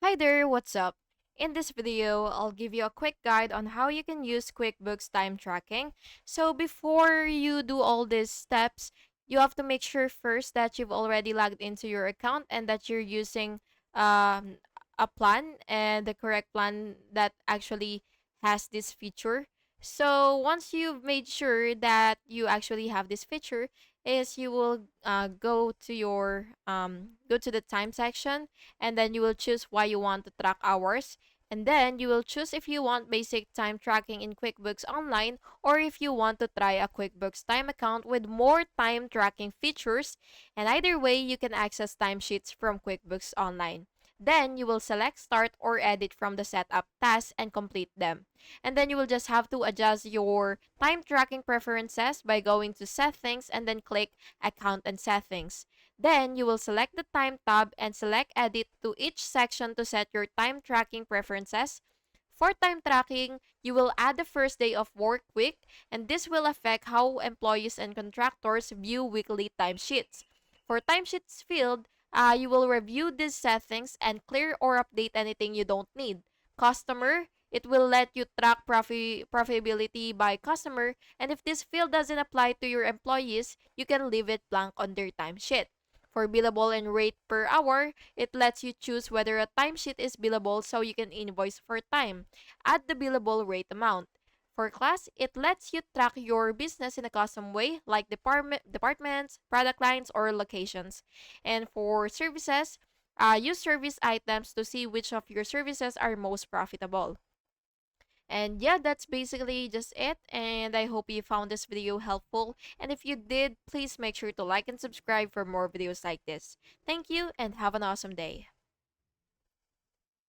Hi there, what's up? In this video, I'll give you a quick guide on how you can use QuickBooks Time Tracking. So before you do all these steps, you have to make sure first that you've already logged into your account and that you're using um, a plan and the correct plan that actually has this feature. So once you've made sure that you actually have this feature, is you will go to the time section, and then you will choose why you want to track hours, and then you will choose if you want basic time tracking in QuickBooks Online or if you want to try a QuickBooks Time account with more time tracking features, and either way you can access timesheets from QuickBooks Online. Then you will select start or edit from the setup tasks and complete them. And then you will just have to adjust your time tracking preferences by going to settings and then click account and settings. Then you will select the time tab and select edit to each section to set your time tracking preferences. For time tracking, you will add the first day of work week, and this will affect how employees and contractors view weekly timesheets. For timesheets field, you will review these settings and clear or update anything you don't need. Customer, it will let you track profitability by customer, and if this field doesn't apply to your employees, you can leave it blank on their timesheet. For billable and rate per hour, it lets you choose whether a timesheet is billable so you can invoice for time. Add the billable rate amount. For class, it lets you track your business in a custom way, like departments, product lines, or locations. And for services, use service items to see which of your services are most profitable. And yeah, that's basically just it. And I hope you found this video helpful. And if you did, please make sure to like and subscribe for more videos like this. Thank you and have an awesome day.